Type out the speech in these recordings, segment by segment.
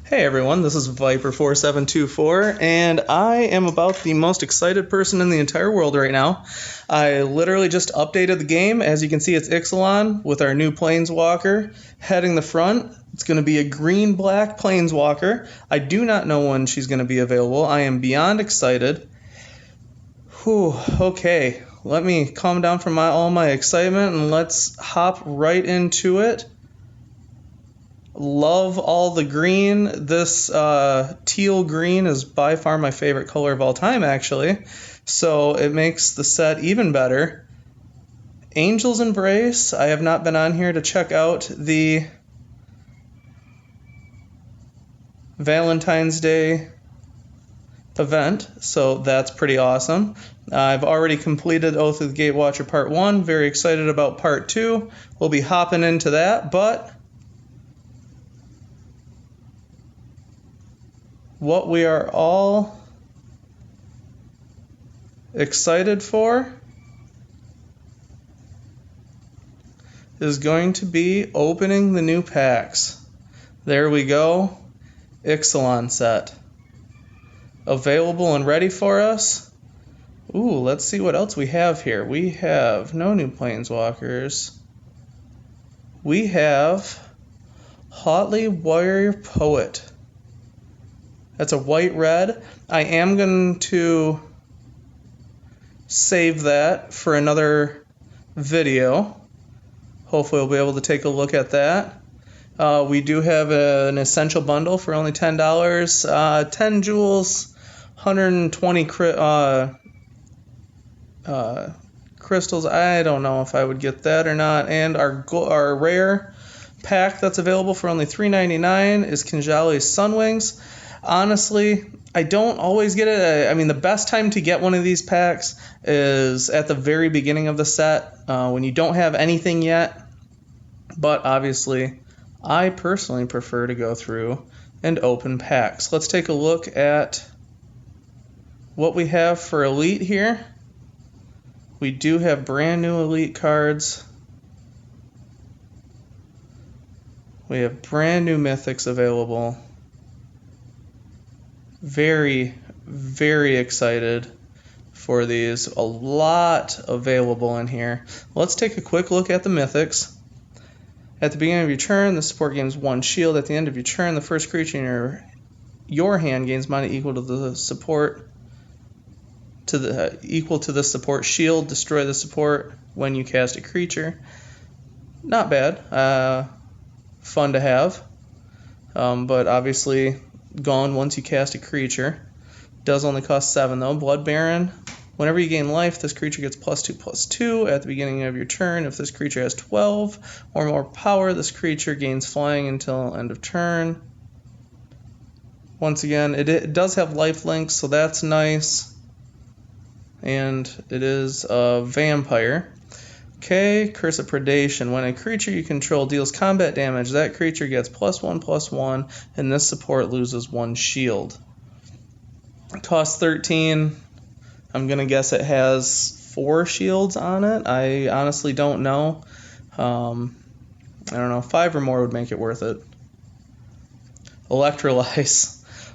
Hey everyone, this is Viper4724, and I am about the most excited person in the entire world right now. I literally just updated the game. As you can see, it's Ixalan with our new Planeswalker heading the front. It's going to be a green-black Planeswalker. I do not know when she's going to be available. I am beyond excited. Whew, okay, let me calm down from all my excitement and let's hop right into it. Love all the green. This teal green is by far my favorite color of all time, actually. So it makes the set even better. Angel's Embrace. I have not been on here to check out the Valentine's Day event, so that's pretty awesome. I've already completed Oath of the Gatewatcher Part 1. Very excited about Part 2. We'll be hopping into that, but what we are all excited for is going to be opening the new packs. There we go. Ixalan set. Available and ready for us. Ooh, let's see what else we have here. We have no new Planeswalkers. We have Hotly Warrior Poet. That's a white-red. I am going to save that for another video. Hopefully we'll be able to take a look at that. We do have an essential bundle for only $10. 10 jewels, 120 crystals. I don't know if I would get that or not. And our rare pack that's available for only $3.99 is Kinjali's Sunwings. Honestly, I don't always get it. I mean, the best time to get one of these packs is at the very beginning of the set, when you don't have anything yet. But obviously, I personally prefer to go through and open packs. Let's take a look at what we have for Elite here. We do have brand new Elite cards. We have brand new Mythics available. Very, very excited for these. A lot available in here. Let's take a quick look at the Mythics. At the beginning of your turn, the support gains 1 shield. At the end of your turn, the first creature in your hand gains mana equal to the support shield. Destroy the support when you cast a creature. Not bad. Fun to have. But obviously gone once you cast a creature. Does only cost 7 though. Blood Baron. Whenever you gain life, this creature gets +2/+2 at the beginning of your turn. If this creature has 12 or more power, this creature gains flying until end of turn. Once again, it does have lifelink, so that's nice. And it is a vampire. Okay, Curse of Predation. When a creature you control deals combat damage, that creature gets +1/+1, and this support loses 1 shield. Cost 13. I'm going to guess it has 4 shields on it. I honestly don't know. I don't know. 5 or more would make it worth it. Electrolyze.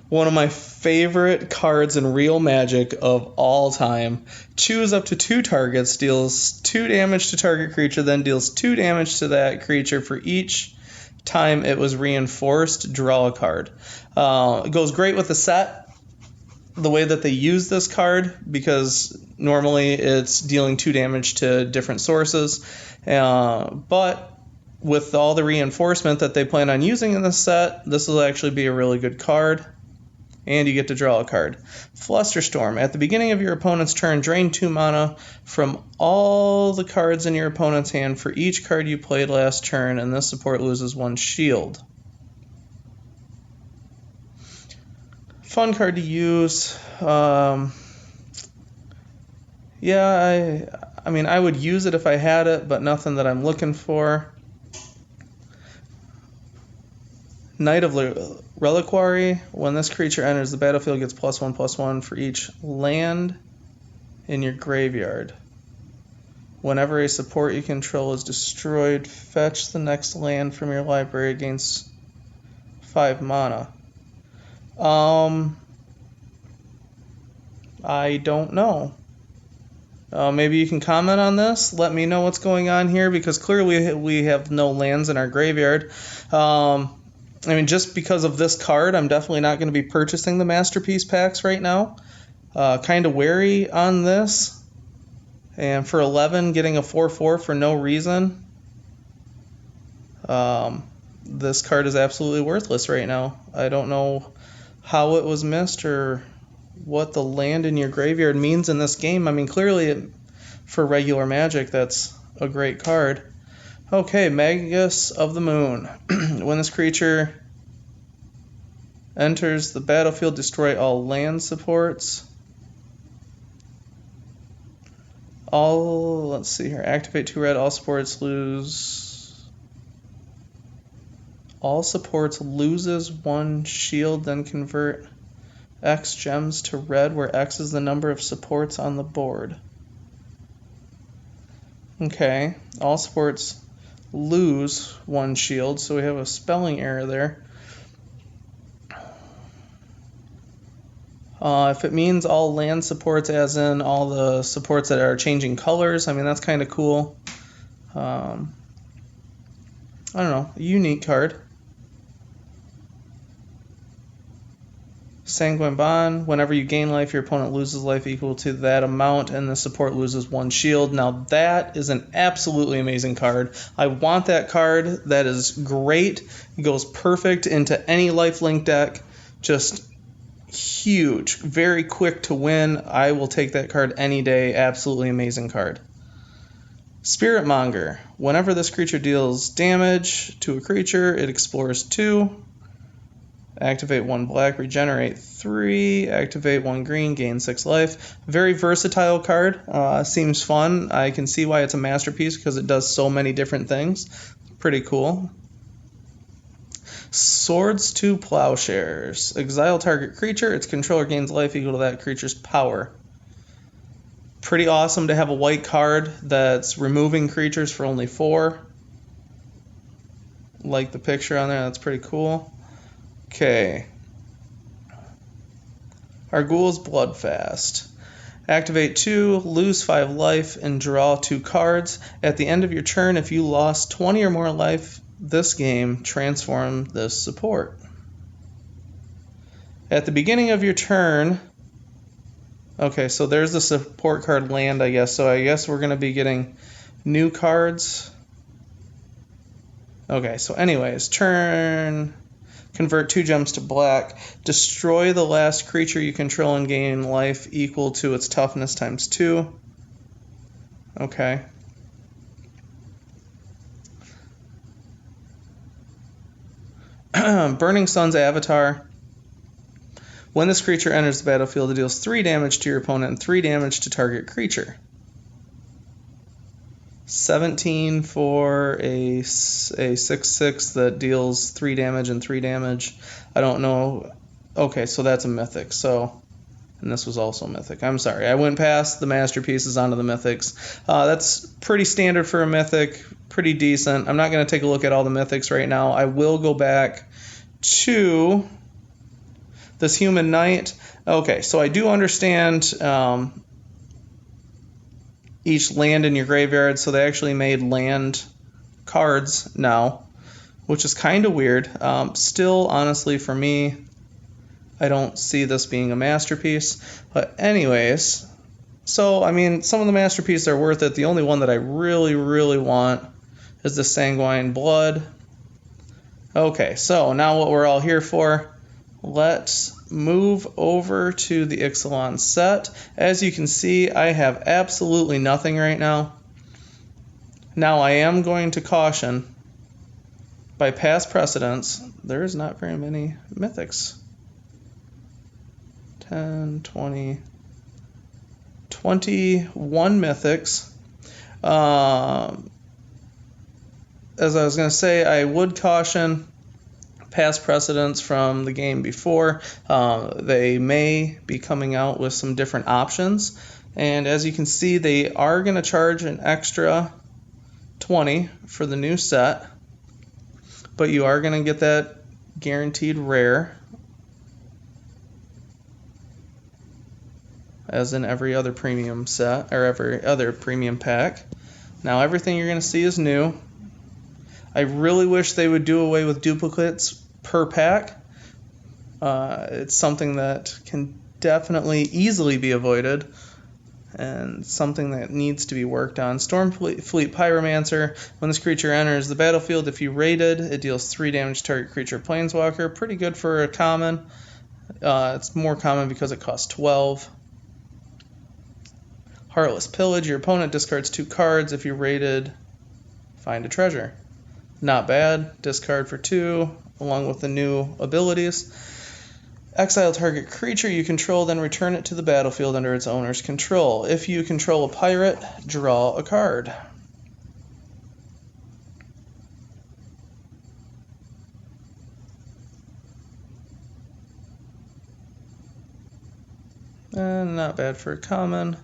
One of my favorite cards in real Magic of all time. Choose up to 2 targets, deals 2 damage to target creature, then deals 2 damage to that creature for each time it was reinforced. Draw a card. It goes great with the set, the way that they use this card, because normally it's dealing 2 damage to different sources. But with all the reinforcement that they plan on using in this set, this will actually be a really good card. And you get to draw a card. Flusterstorm. At the beginning of your opponent's turn, drain 2 mana from all the cards in your opponent's hand for each card you played last turn, and this support loses 1 shield. Fun card to use. Yeah, I mean, I would use it if I had it, but nothing that I'm looking for. Knight of Reliquary. When this creature enters the battlefield, gets +1/+1 for each land in your graveyard. Whenever a support you control is destroyed, fetch the next land from your library, gains 5 mana. I don't know. Maybe you can comment on this. Let me know what's going on here, because clearly we have no lands in our graveyard. I mean, just because of this card, I'm definitely not going to be purchasing the Masterpiece packs right now. Kind of wary on this. And for 11, getting a 4/4 for no reason. This card is absolutely worthless right now. I don't know how it was missed or what the land in your graveyard means in this game. I mean, clearly for regular Magic, that's a great card. Okay, Magus of the Moon. When this creature enters the battlefield, destroy all land supports. Let's see here. Activate 2 red. All supports loses 1 shield, then convert X gems to red, where X is the number of supports on the board. Okay, all supports lose 1 shield, so we have a spelling error there. If it means all land supports, as in all the supports that are changing colors, I mean, that's kind of cool. I don't know, a unique card. Sanguine Bond. Whenever you gain life, your opponent loses life equal to that amount, and the support loses 1 shield. Now that is an absolutely amazing card. I want that card. That is great. It goes perfect into any lifelink deck. Just huge. Very quick to win. I will take that card any day. Absolutely amazing card. Spirit Monger. Whenever this creature deals damage to a creature, it explores 2. Activate 1 black, regenerate 3, activate 1 green, gain 6 life. Very versatile card. Seems fun. I can see why it's a masterpiece, because it does so many different things. Pretty cool. Swords to Plowshares. Exile target creature. Its controller gains life equal to that creature's power. Pretty awesome to have a white card that's removing creatures for only 4. Like the picture on there. That's pretty cool. Okay. Argul's Bloodfast. Activate 2, lose 5 life, and draw 2 cards. At the end of your turn, if you lost 20 or more life this game, transform this support. At the beginning of your turn... Okay, so there's the support card land, I guess. So I guess we're going to be getting new cards. Okay, so anyways, turn... Convert 2 gems to black. Destroy the last creature you control and gain life equal to its toughness times 2. Okay. Burning Sun's Avatar. When this creature enters the battlefield, it deals 3 damage to your opponent and 3 damage to target creature. 17 for a 6/6 that deals 3 damage and 3 damage. I don't know. Okay, so that's a mythic. And this was also mythic. I'm sorry. I went past the masterpieces onto the mythics. That's pretty standard for a mythic. Pretty decent. I'm not going to take a look at all the mythics right now. I will go back to this Human Knight. Okay, so I do understand each land in your graveyard, so they actually made land cards now, which is kind of weird. Still, honestly, for me, I don't see this being a masterpiece. But anyways, so, I mean, some of the masterpieces are worth it. The only one that I really, really want is the Sanguine Blood. Okay, so now what we're all here for, let's move over to the Ixalan set. As you can see, I have absolutely nothing right now. Now I am going to caution, by past precedence, there's not very many mythics. 10, 20, 21 mythics. As I was going to say, I would caution past precedents from the game before. They may be coming out with some different options, and as you can see, they are going to charge an extra 20 for the new set, but you are going to get that guaranteed rare. as in every other premium set, or every other premium pack. Now everything you're going to see is new. I really wish they would do away with duplicates per pack. It's something that can definitely easily be avoided, and something that needs to be worked on. Stormfleet Pyromancer. When this creature enters the battlefield, if you rated, it deals 3 damage to target creature planeswalker. Pretty good for a common. It's more common because it costs 12. Heartless Pillage. Your opponent discards 2 cards. If you rated, find a treasure. Not bad. Discard for 2, along with the new abilities. Exile target creature you control, then return it to the battlefield under its owner's control. If you control a pirate, draw a card. And not bad for a common.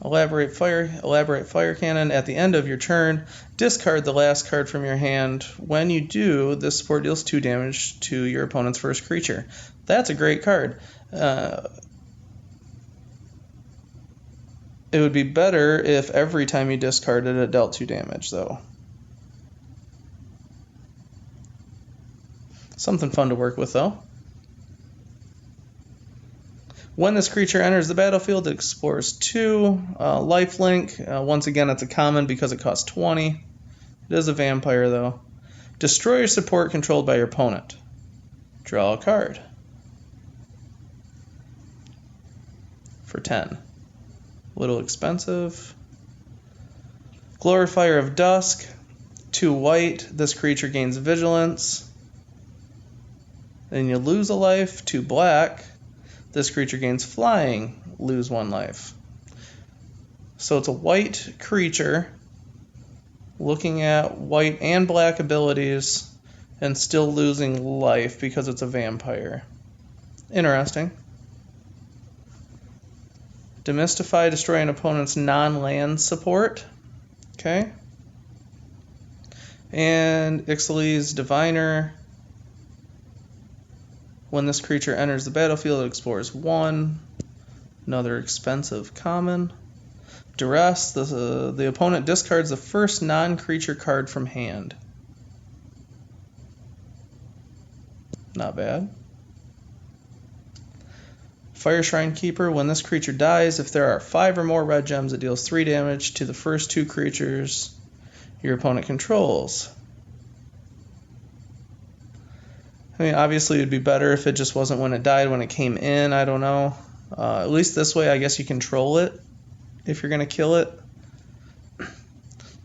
Elaborate fire cannon. At the end of your turn, discard the last card from your hand. When you do, this support deals 2 damage to your opponent's first creature. That's a great card. It would be better if every time you discarded it dealt 2 damage, though. Something fun to work with, though. When this creature enters the battlefield, it explores 2. Lifelink. Once again, it's a common because it costs 20. It is a vampire, though. Destroy your support controlled by your opponent. Draw a card. For 10. A little expensive. Glorifier of Dusk. 2 white. This creature gains vigilance. Then you lose a life. 2 black. This creature gains flying. Lose 1 life. So it's a white creature looking at white and black abilities and still losing life because it's a vampire. Interesting. Demystify, destroy an opponent's non-land support. Okay. And Ixalan's Diviner. When this creature enters the battlefield, it explores 1. Another expensive common. Duress. The opponent discards the first non-creature card from hand. Not bad. Fire Shrine Keeper. When this creature dies, if there are 5 or more red gems, it deals 3 damage to the first 2 creatures your opponent controls. I mean, obviously it would be better if it just wasn't when it died, when it came in. I don't know. At least this way, I guess you control it if you're going to kill it.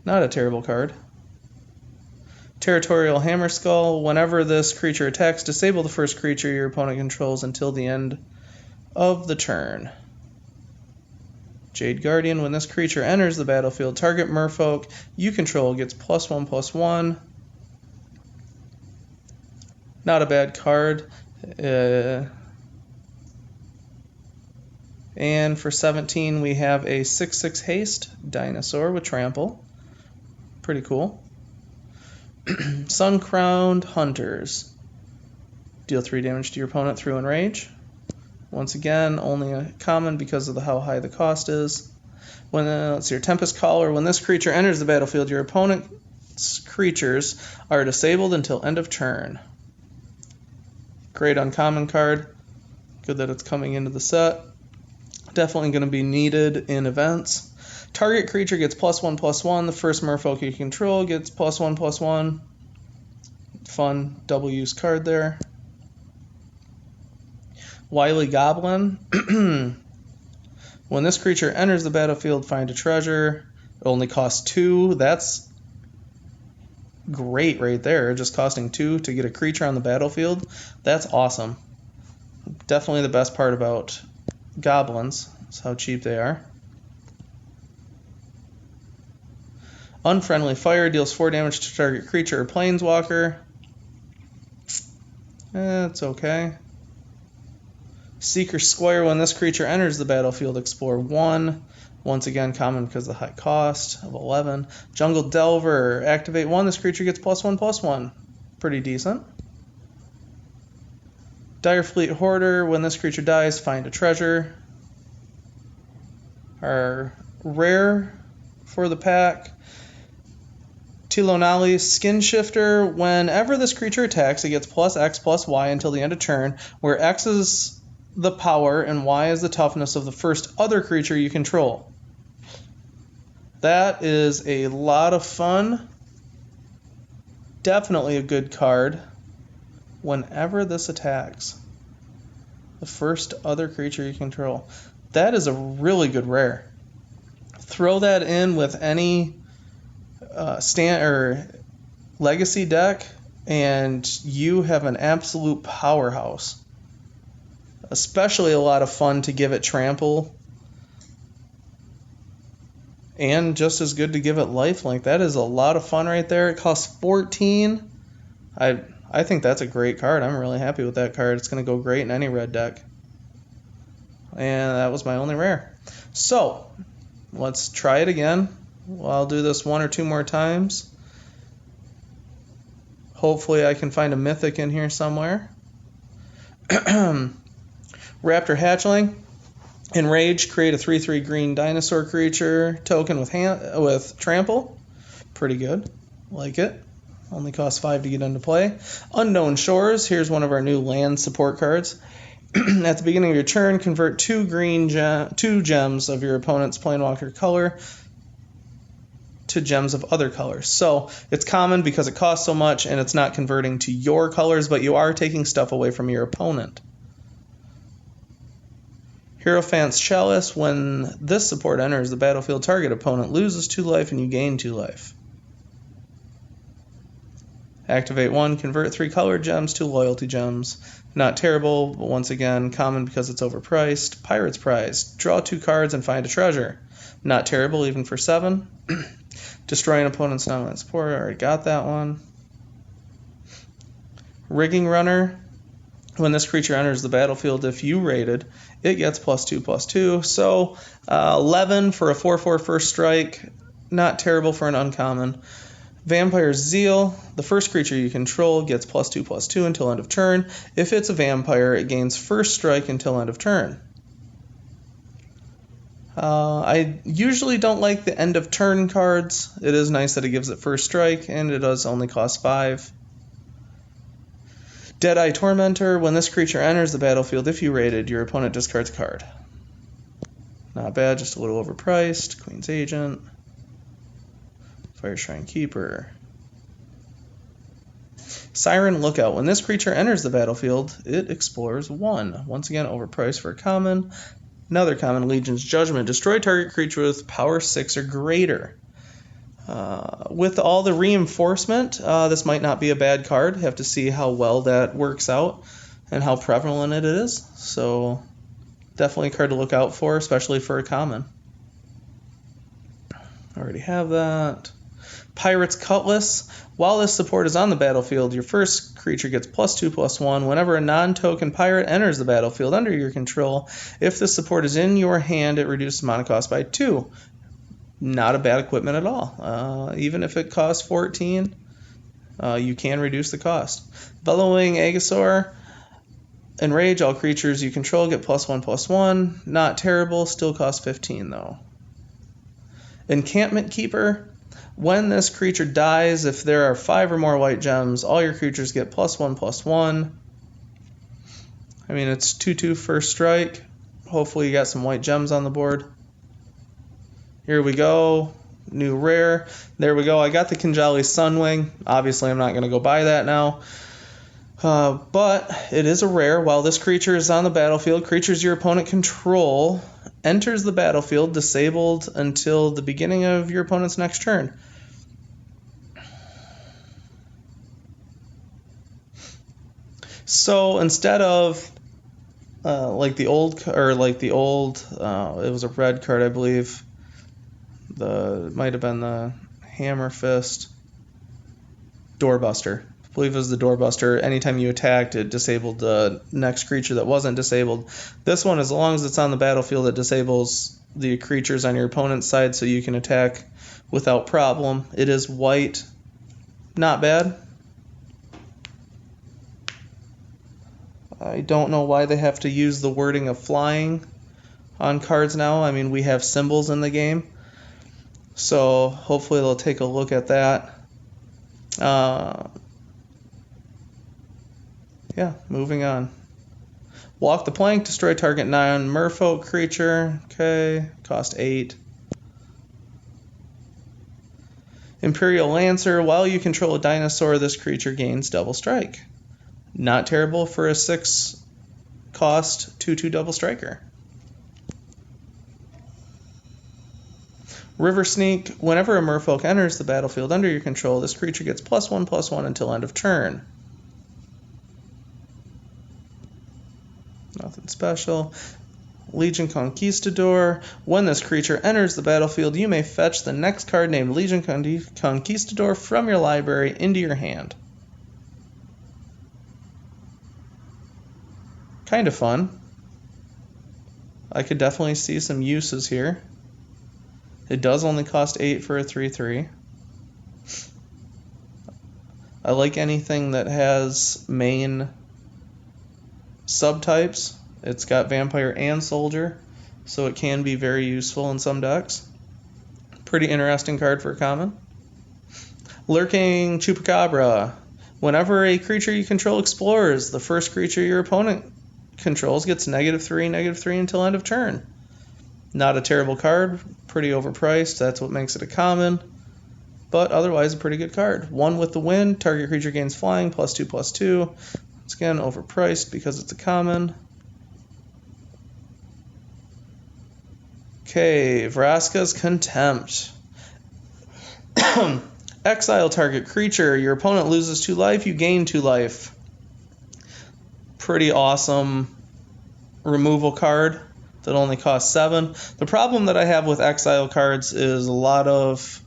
Not a terrible card. Territorial Hammerskull. Whenever this creature attacks, disable the first creature your opponent controls until the end of the turn. Jade Guardian. When this creature enters the battlefield, target merfolk you control gets +1/+1. Not a bad card. And for 17, we have a 6/6 haste dinosaur with trample. Pretty cool. Sun-Crowned Hunters. Deal 3 damage to your opponent through Enrage. Once again, only a common because of how high the cost is. Let's see, your Tempest Caller. When this creature enters the battlefield, your opponent's creatures are disabled until end of turn. Great uncommon card. Good that it's coming into the set. Definitely going to be needed in events. Target creature gets +1/+1. The first merfolk you control gets +1/+1. Fun double use card there. Wily Goblin. When this creature enters the battlefield, find a treasure. It only costs 2. That's great right there. Just costing 2 to get a creature on the battlefield. That's awesome. Definitely the best part about goblins is how cheap they are. Unfriendly Fire deals 4 damage to target creature or planeswalker. It's okay. Seeker Squire. When this creature enters the battlefield, explore 1. Once again, common because of the high cost of 11. Jungle Delver. Activate 1. This creature gets +1/+1. Pretty decent. Direfleet Hoarder. When this creature dies, find a treasure. Our rare for the pack, Tilonali, Skin Shifter. Whenever this creature attacks, it gets plus X plus Y until the end of turn, where X is the power and Y is the toughness of the first other creature you control. That is a lot of fun. Definitely a good card. Whenever this attacks, the first other creature you control. That is a really good rare. Throw that in with any stand or legacy deck, and you have an absolute powerhouse. Especially a lot of fun to give it trample, and just as good to give it lifelink. That is a lot of fun right there. It costs 14. I think that's a great card. I'm really happy with that card. It's going to go great in any red deck. And that was my only rare. So, let's try it again. I'll do this one or two more times. Hopefully I can find a mythic in here somewhere. Raptor Hatchling. Enrage, create a 3/3 green dinosaur creature token with trample. Pretty good. Like it. Only costs 5 to get into play. Unknown Shores. Here's one of our new land support cards. At the beginning of your turn, convert 2 gems of your opponent's Planewalker color to gems of other colors. So it's common because it costs so much and it's not converting to your colors, but you are taking stuff away from your opponent. Hierophant's Chalice. When this support enters the battlefield, target opponent loses 2 life and you gain 2 life. Activate 1, convert 3 colored gems to loyalty gems. Not terrible, but once again, common because it's overpriced. Pirate's Prize. Draw 2 cards and find a treasure. Not terrible, even for 7. Destroy an opponent's non-land support. I already got that one. Rigging Runner. When this creature enters the battlefield, if you rated, it gets +2/+2. So 11 for a 4/4 first strike. Not terrible for an uncommon. Vampire's Zeal. The first creature you control gets +2/+2 until end of turn. If it's a vampire, it gains first strike until end of turn. I usually don't like the end of turn cards. It is nice that it gives it first strike, and it does only cost 5. Deadeye Tormentor. When this creature enters the battlefield, if you rated, your opponent discards a card. Not bad, just a little overpriced. Queen's Agent. Fire Shrine Keeper. Siren Lookout. When this creature enters the battlefield, it explores 1. Once again, overpriced for a common. Another common, Legion's Judgment. Destroy target creature with power 6 or greater. With all the reinforcement, this might not be a bad card. You have to see how well that works out and how prevalent it is. So definitely a card to look out for, especially for a common. Already have that. Pirate's Cutlass. While this support is on the battlefield, your first creature gets +2/+1 whenever a non-token pirate enters the battlefield under your control. If this support is in your hand, it reduces mana cost by 2. Not a bad equipment at all. Even if it costs 14, you can reduce the cost. Bellowing Aegosaur. Enrage, all creatures you control get +1/+1. Not terrible, still costs 15 though. Encampment Keeper. When this creature dies, if there are 5 or more white gems, all your creatures get +1/+1. I mean, it's 2/2 first strike. Hopefully you got some white gems on the board. Here we go. New rare. There we go. I got the Kinjali Sunwing. Obviously, I'm not going to go buy that now. But it is a rare. While this creature is on the battlefield, creatures your opponent control enters the battlefield disabled until the beginning of your opponent's next turn. So instead of it was a red card, I believe. It might have been the Hammer Fist Doorbuster. I believe it was the Doorbuster. Anytime you attacked, it disabled the next creature that wasn't disabled. This one, as long as it's on the battlefield, it disables the creatures on your opponent's side so you can attack without problem. It is white. Not bad. I don't know why they have to use the wording of flying on cards now. I mean, we have symbols in the game, so hopefully they'll take a look at that. Yeah, moving on. Walk the plank, destroy target non-merfolk creature. Okay, cost 8. Imperial Lancer, while you control a dinosaur, this creature gains double strike. Not terrible for a 6 cost 2/2 double striker. River Sneak, whenever a merfolk enters the battlefield under your control, this creature gets +1/+1 until end of turn. Nothing special. Legion Conquistador. When this creature enters the battlefield, you may fetch the next card named Legion Conquistador from your library into your hand. Kind of fun. I could definitely see some uses here. It does only cost 8 for a 3/3. I like anything that has main subtypes. It's got vampire and soldier, so it can be very useful in some decks. Pretty interesting card for a common. Lurking Chupacabra. Whenever a creature you control explores, the first creature your opponent controls gets -3/-3 until end of turn. Not a terrible card, pretty overpriced, that's what makes it a common, but otherwise a pretty good card. 1 with the wind, target creature gains flying, +2/+2. Once again, overpriced because it's a common. Okay, Vraska's Contempt. Exile target creature. Your opponent loses 2 life, you gain 2 life. Pretty awesome removal card that only costs 7. The problem that I have with exile cards is a lot of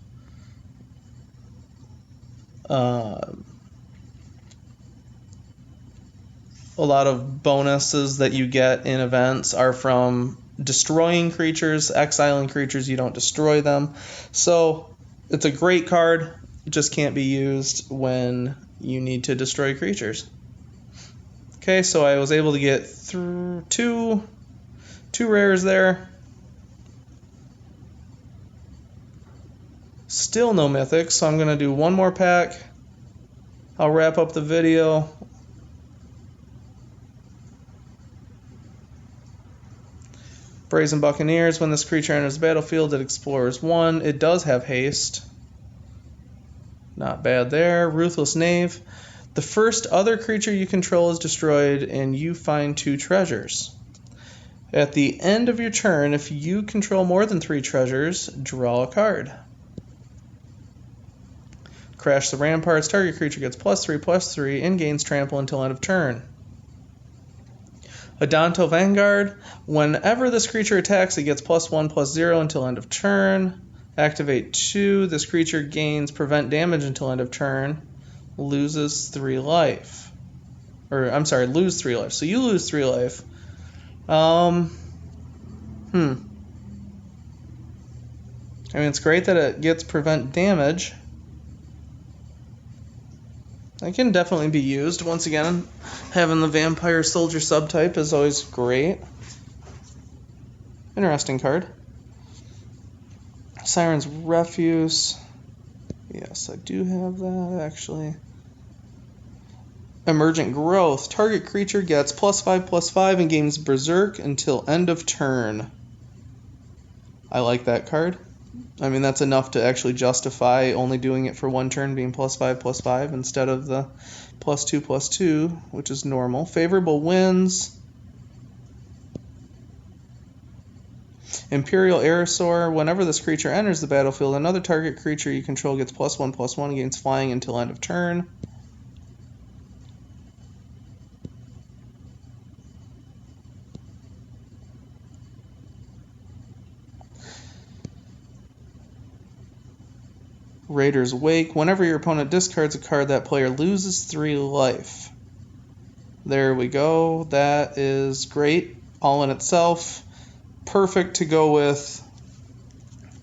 bonuses that you get in events are from destroying creatures. Exiling creatures, you don't destroy them. So it's a great card, it just can't be used when you need to destroy creatures. Okay, so I was able to get through two rares there. Still no mythics, so I'm going to do one more pack. I'll wrap up the video. Brazen Buccaneers. When this creature enters the battlefield, it explores 1. It does have haste. Not bad there. Ruthless Knave. The first other creature you control is destroyed, and you find 2 treasures. At the end of your turn, if you control more than 3 treasures, draw a card. Crash the Ramparts. Target creature gets +3/+3 and gains trample until end of turn. Adanto Vanguard. Whenever this creature attacks, it gets +1/+0 until end of turn. Activate 2. This creature gains prevent damage until end of turn. Loses 3 life. Lose 3 life. So you lose 3 life. I mean, it's great that it gets prevent damage. It can definitely be used. Once again, having the vampire soldier subtype is always great. Interesting card. Siren's Refuse. Yes, I do have that, actually. Emergent Growth. Target creature gets +5/+5 and gains Berserk until end of turn. I like that card. I mean, that's enough to actually justify only doing it for 1 turn, being +5/+5 instead of the +2/+2, which is normal. Favorable Winds. Imperial Aerosaur. Whenever this creature enters the battlefield, another target creature you control gets +1/+1 and gains flying until end of turn. Raider's Wake. Whenever your opponent discards a card, that player loses 3 life. There we go. That is great all in itself. Perfect to go with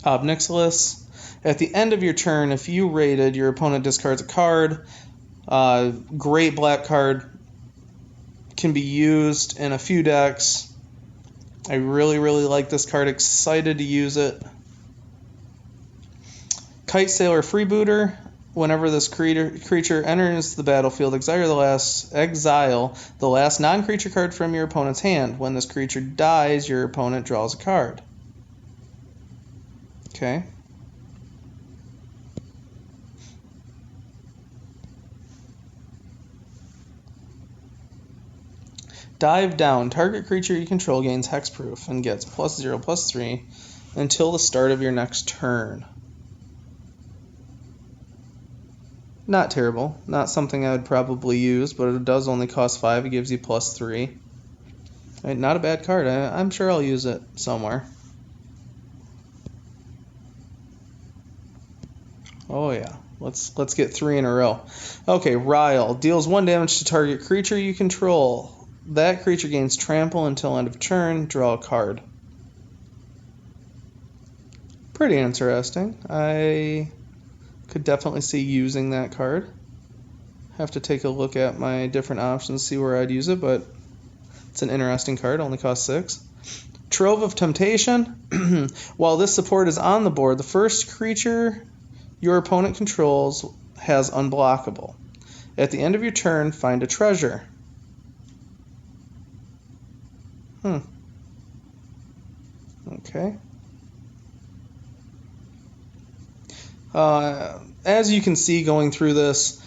Ob Nixilis. At the end of your turn, if you raided, your opponent discards a card. Great black card. Can be used in a few decks. I really, really like this card. Excited to use it. Kite Sailor Freebooter. Whenever this creature enters the battlefield, exile the last non-creature card from your opponent's hand. When this creature dies, your opponent draws a card. Okay. Dive Down. Target creature you control gains hexproof and gets +0/+3 until the start of your next turn. Not terrible. Not something I would probably use, but it does only cost 5. It gives you +3. Not a bad card. I'm sure I'll use it somewhere. Oh yeah. Let's get 3 in a row. Okay, Ryle. Deals 1 damage to target creature you control. That creature gains trample until end of turn. Draw a card. Pretty interesting. I could definitely see using that card. Have to take a look at my different options, see where I'd use it, but it's an interesting card. Only costs 6. Trove of Temptation. While this support is on the board, the first creature your opponent controls has unblockable. At the end of your turn, find a treasure. Okay. As you can see going through this,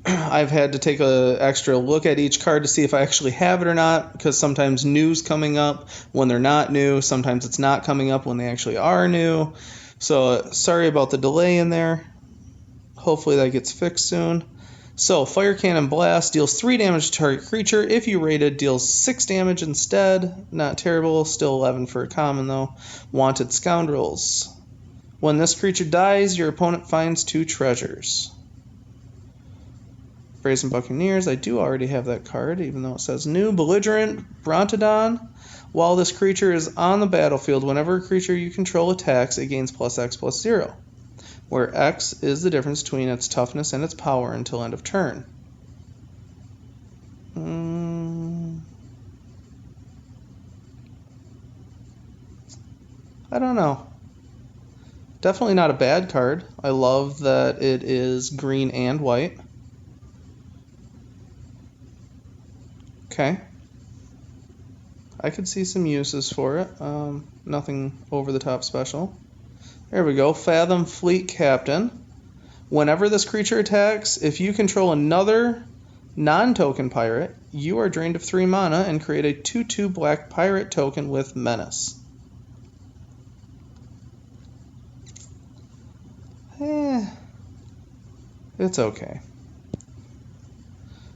I've had to take an extra look at each card to see if I actually have it or not, because sometimes new's coming up when they're not new. Sometimes it's not coming up when they actually are new. So sorry about the delay in there. Hopefully that gets fixed soon. So Fire Cannon Blast deals 3 damage to target creature. If you rated, deals 6 damage instead. Not terrible. Still 11 for a common though. Wanted Scoundrels. When this creature dies, your opponent finds 2 treasures. Brazen Buccaneers. I do already have that card, even though it says new. Belligerent Brontodon. While this creature is on the battlefield, whenever a creature you control attacks, it gains +X/+0, where X is the difference between its toughness and its power until end of turn. I don't know. Definitely not a bad card. I love that it is green and white. Okay. I could see some uses for it. Nothing over the top special. There we go. Fathom Fleet Captain. Whenever this creature attacks, if you control another non-token pirate, you are drained of 3 mana and create a 2/2 black pirate token with Menace. It's okay.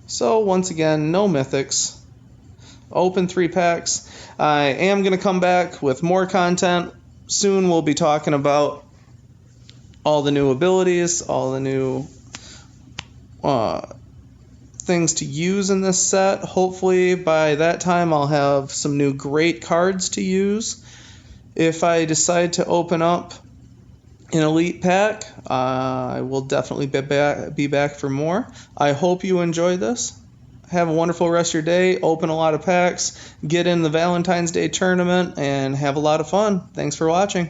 So once again, no mythics. Open 3 packs. I am going to come back with more content. Soon we'll be talking about all the new abilities, all the new things to use in this set. Hopefully by that time I'll have some new great cards to use. If I decide to open up an Elite pack, I will definitely be back for more. I hope you enjoy this. Have a wonderful rest of your day. Open a lot of packs. Get in the Valentine's Day tournament and have a lot of fun. Thanks for watching.